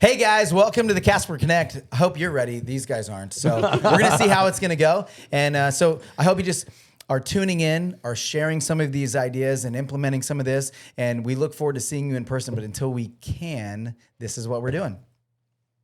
Hey guys, welcome to the Kasper Konnect. I hope you're ready. These guys aren't. So we're going to see how it's going to go. And so I hope you just are tuning in, are sharing some of these ideas and implementing some of this. And we look forward to seeing you in person. But until we can, this is what we're doing.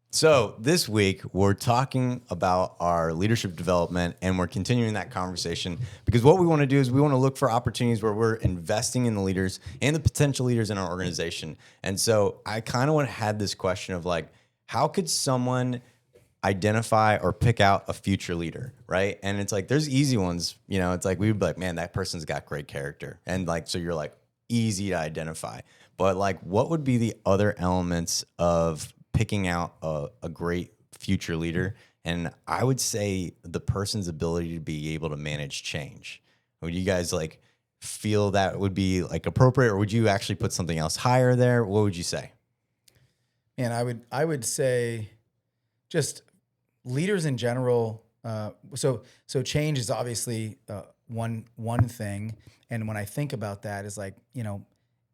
So this week, we're talking about our leadership development, and we're continuing that conversation because what we want to do is we want to look for opportunities where we're investing in the leaders and the potential leaders in our organization. And so I kind of want to have this question of like, how could someone identify or pick out a future leader, right? And it's like, there's easy ones, you know, it's like, we would be like, man, that person's got great character. And like, so you're like easy to identify, but like, what would be the other elements of picking out a great future leader? And I would say the person's ability to be able to manage change. Would you guys like feel that would be like appropriate, or would you actually put something else higher there? What would you say? And I would say just leaders in general. So change is obviously one thing. And when I think about that is like, you know,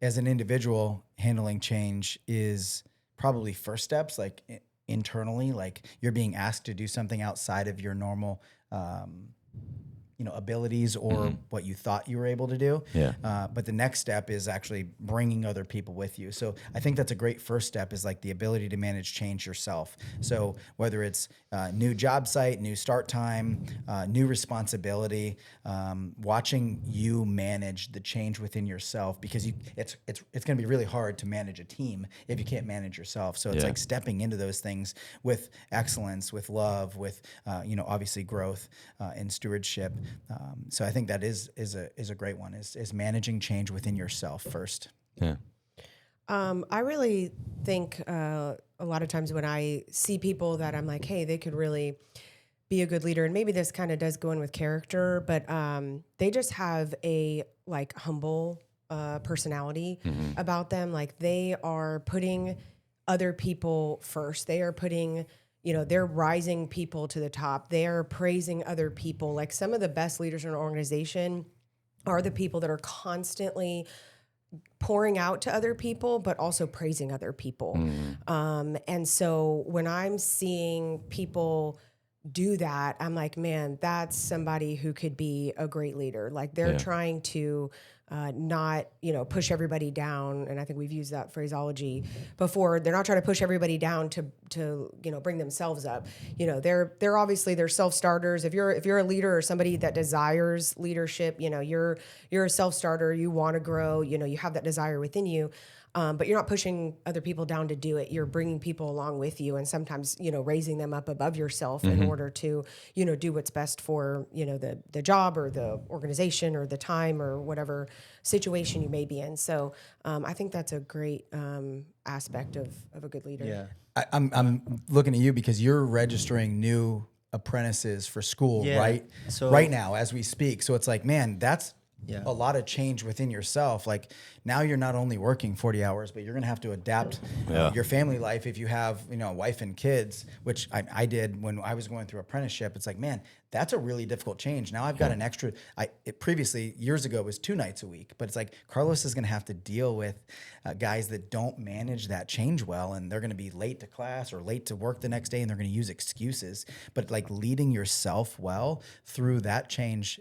as an individual, handling change is probably first steps, like internally, like you're being asked to do something outside of your normal, abilities or what you thought you were able to do. Yeah. But the next step is actually bringing other people with you. So I think that's a great first step, is like the ability to manage change yourself. So whether it's new job site, new start time, new responsibility, watching you manage the change within yourself, because it's going to be really hard to manage a team if you can't manage yourself. So it's like stepping into those things with excellence, with love, with obviously growth and stewardship. So I think that is a great one, is managing change within yourself first. Yeah. I really think a lot of times when I see people that I'm like, hey, they could really be a good leader, and maybe this kind of does go in with character, but they just have a like humble personality about them. Like they are putting other people first. They are putting, they're rising people to the top. They're praising other people. Like some of the best leaders in an organization are the people that are constantly pouring out to other people, but also praising other people. And so when I'm seeing people do that, I'm like, man, that's somebody who could be a great leader. Like they're trying to not, push everybody down. And I think we've used that phraseology before. They're not trying to push everybody down to bring themselves up. They're obviously, they're self-starters. If you're a leader or somebody that desires leadership, you're a self-starter, you want to grow, you have that desire within you. But you're not pushing other people down to do it. You're bringing people along with you, and sometimes, raising them up above yourself in order to, do what's best for, the job or the organization or the time or whatever situation you may be in. So I think that's a great aspect of a good leader. Yeah. I'm looking at you because you're registering new apprentices for school, right? So right now as we speak. So it's like, man, that's Yeah. a lot of change within yourself. Like now you're not only working 40 hours, but you're going to have to adapt your family life. If you have, a wife and kids, which I did when I was going through apprenticeship, it's like, man, that's a really difficult change. Now I've got an extra, previously years ago it was 2 nights a week, but it's like Carlos is going to have to deal with guys that don't manage that change well. And they're going to be late to class or late to work the next day, and they're going to use excuses, but like leading yourself well through that change.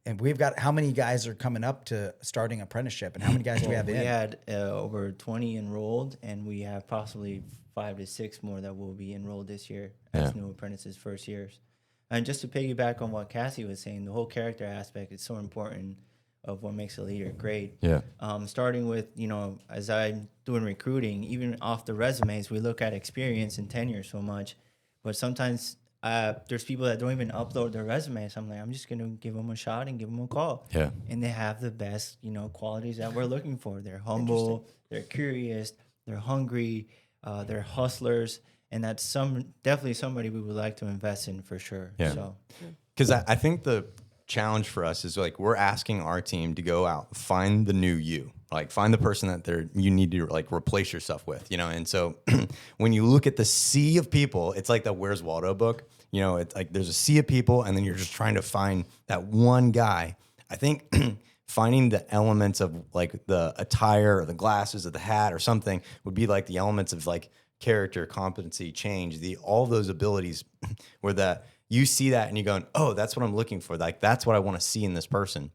And we've got, how many guys are coming up to starting apprenticeship, and how many guys do we have in? We had over 20 enrolled, and we have possibly 5 to 6 more that will be enrolled this year as new apprentices, first years. And just to piggyback on what Cassie was saying, the whole character aspect is so important of what makes a leader great. Yeah. Starting with, as I'm doing recruiting, even off the resumes, we look at experience and tenure so much, but sometimes there's people that don't even upload their resumes. I'm like, I'm just going to give them a shot and give them a call. Yeah. And they have the best, qualities that we're looking for. They're humble, they're curious, they're hungry, they're hustlers. And that's definitely somebody we would like to invest in for sure. Yeah. So, because I think the challenge for us is like, we're asking our team to go out, find the new you, like find the person that you need to like replace yourself with, And so when you look at the sea of people, it's like the Where's Waldo book, it's like there's a sea of people, and then you're just trying to find that one guy. I think finding the elements of like the attire or the glasses or the hat or something would be like the elements of like character, competency, change, all those abilities where that you see that and you're going, oh, that's what I'm looking for. Like, that's what I want to see in this person.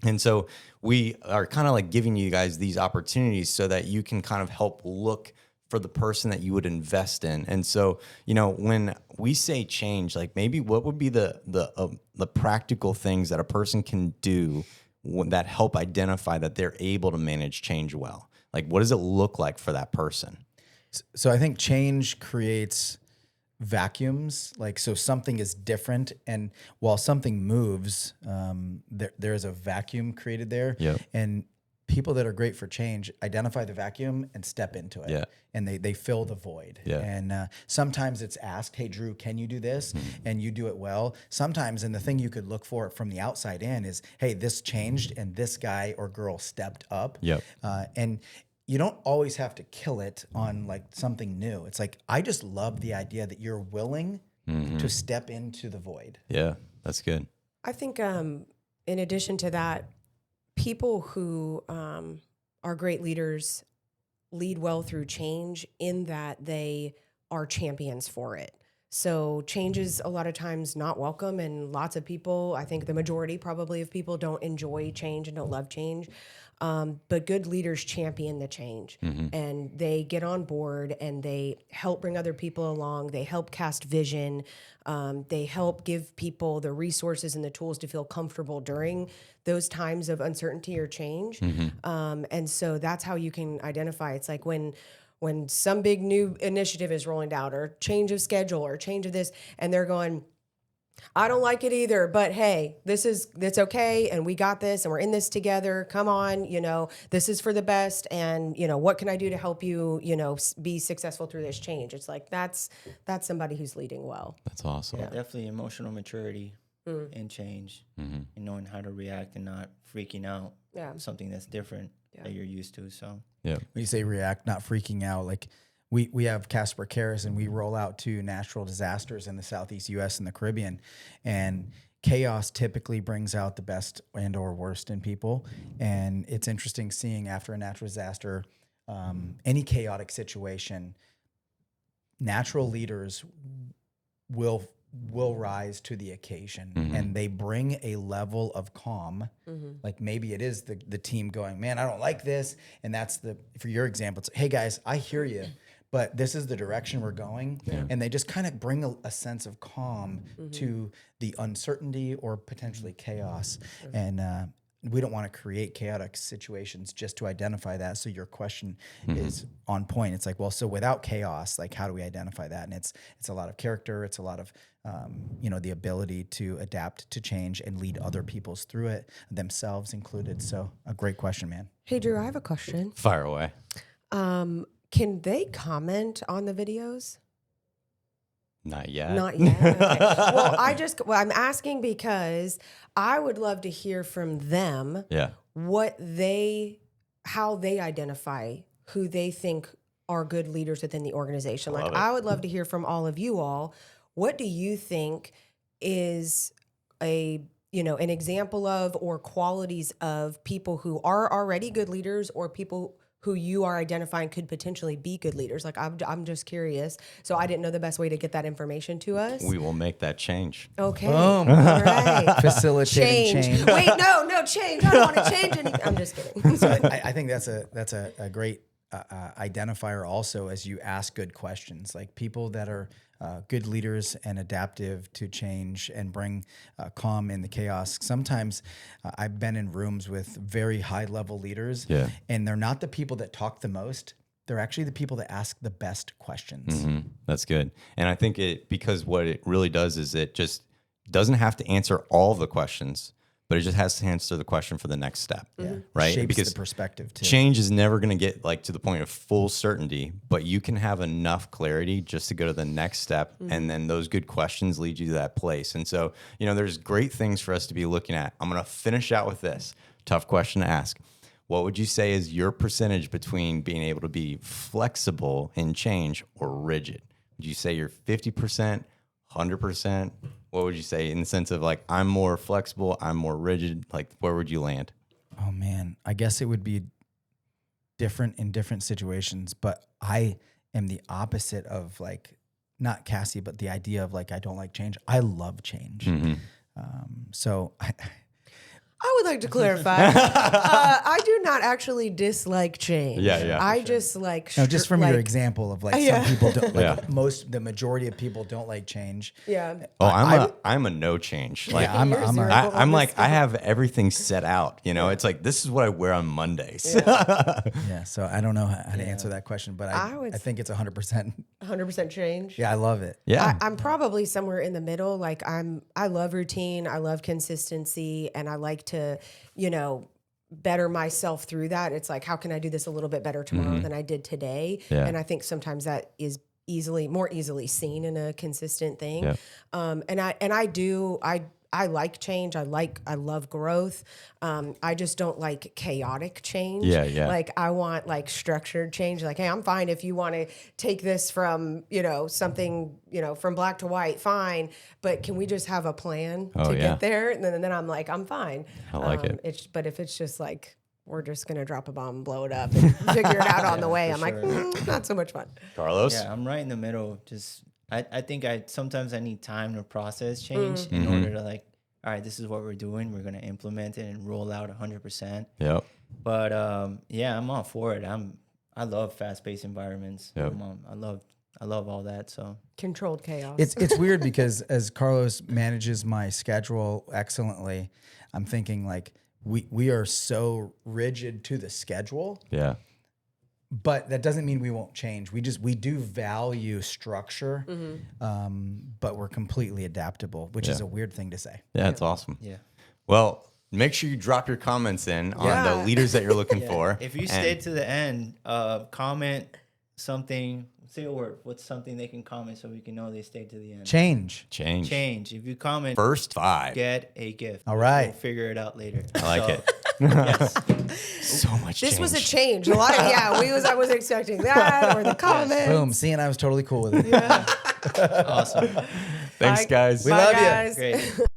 And so we are kind of like giving you guys these opportunities so that you can kind of help look for the person that you would invest in. And so, when we say change, like maybe what would be the practical things that a person can do that help identify that they're able to manage change well? Like, what does it look like for that person? So I think change creates vacuums. Like, so something is different, and while something moves, there is a vacuum created there. Yep. And people that are great for change identify the vacuum and step into it. Yeah. And they fill the void. Yeah. And sometimes it's asked, hey, Drew, can you do this? And you do it well. Sometimes, and the thing you could look for from the outside in is, hey, this changed and this guy or girl stepped up. Yep. And you don't always have to kill it on like something new. It's like, I just love the idea that you're willing to step into the void. Yeah, that's good. I think in addition to that, people who are great leaders lead well through change in that they are champions for it. So change is a lot of times not welcome, and lots of people, I think the majority probably of people, don't enjoy change and don't love change. But good leaders champion the change, and they get on board and they help bring other people along. They help cast vision. They help give people the resources and the tools to feel comfortable during those times of uncertainty or change. And so that's how you can identify. It's like when some big new initiative is rolling out, or change of schedule, or change of this, and they're going, I don't like it either, but hey, that's okay, and we got this, and we're in this together. Come on, this is for the best, and what can I do to help you, be successful through this change? It's like that's somebody who's leading well. That's awesome. Yeah, definitely emotional maturity and change, and knowing how to react and not freaking out. Yeah. Something that's different that you're used to. So Yeah. When you say react, not freaking out, like we have Kasper Konnect, and we roll out to natural disasters in the Southeast U.S. and the Caribbean, and chaos typically brings out the best and or worst in people. And it's interesting seeing after a natural disaster, any chaotic situation, natural leaders will rise to the occasion, and they bring a level of calm. Like maybe it is the team going, man, I don't like this. And that's for your example, it's, hey guys, I hear you, but this is the direction we're going. And they just kind of bring a sense of calm to the uncertainty or potentially chaos. And we don't want to create chaotic situations just to identify that. So your question is on point. It's like, well, so without chaos, like how do we identify that? And it's a lot of character. It's a lot of, the ability to adapt to change and lead other people's through it, themselves included. So a great question, man. Hey, Drew, I have a question. Fire away. Can they comment on the videos? Not yet. Not yet. Okay. Well, I'm asking because I would love to hear from them. Yeah. How they identify who they think are good leaders within the organization. Like, I would love to hear from all of you all. What do you think is an example of, or qualities of people who are already good leaders, or people who you are identifying could potentially be good leaders? Like, I'm just curious. So I didn't know the best way to get that information to us. We will make that change. Okay. Boom. All right. Facilitating change. Wait, no, change. I don't want to change anything. I'm just kidding. So I think that's a great identifier also, as you ask good questions. Like people that are good leaders and adaptive to change and bring calm in the chaos. Sometimes I've been in rooms with very high level leaders, and they're not the people that talk the most. They're actually the people that ask the best questions. That's good. And I think because what it really does is it just doesn't have to answer all the questions, but it just has to answer the question for the next step, right? Shapes because the perspective too. Change is never going to get like to the point of full certainty, but you can have enough clarity just to go to the next step, and then those good questions lead you to that place. And so, there's great things for us to be looking at. I'm going to finish out with this tough question to ask. What would you say is your percentage between being able to be flexible in change or rigid? Would you say you're 50%, 100%? What would you say in the sense of like, I'm more flexible, I'm more rigid? Like, where would you land? Oh man, I guess it would be different in different situations, but am the opposite of like, not Cassie, but the idea of like, I don't like change. I love change. So I would like to clarify. I do not actually dislike change. I just like. no, just from your example of like some people don't like the majority of people don't like change. Yeah. Oh, I'm a no change. Like I'm like I have everything set out. You know, it's like this is what I wear on Mondays. Yeah. So I don't know how to answer that question, but I think it's 100%. 100% change. Yeah, I love it. Yeah. I'm probably somewhere in the middle. Like I love routine. I love consistency, and I like to, better myself through that. It's like, how can I do this a little bit better tomorrow than I did today? Yeah. And I think sometimes that is more easily seen in a consistent thing. Yeah. I like change. I love growth. I just don't like chaotic change. Yeah. Like I want like structured change. Like, hey, I'm fine if you want to take this from, something, from black to white, fine. But can we just have a plan to get there? And then I'm like, I'm fine. I like it. But if it's just like, we're just going to drop a bomb and blow it up and figure it out on the way, I'm like, not so much fun. Carlos? Yeah, I'm right in the middle. Just I think sometimes I need time to process change in order to like, all right, this is what we're doing. We're gonna implement it and roll out 100%. Yep. But I'm all for it. I love fast-paced environments. Yep. I love all that. So Controlled chaos. It's weird because as Carlos manages my schedule excellently, I'm thinking like we are so rigid to the schedule. Yeah. But that doesn't mean we won't change. We do value structure, but we're completely adaptable, which is a weird thing to say. Yeah, it's awesome. yeah. Well, make sure you drop your comments in on the leaders that you're looking for. If you stayed to the end, comment something. Say a word. What's something they can comment so we can know they stayed to the end? Change. Change. If you comment First 5. get a gift. All right. We'll figure it out later. I like it. Yes. So much This change. was a change. A lot of I wasn't expecting that or the comments. Boom. See, and I was totally cool with it. Awesome. Thanks, guys. We Bye, love you. guys. Great.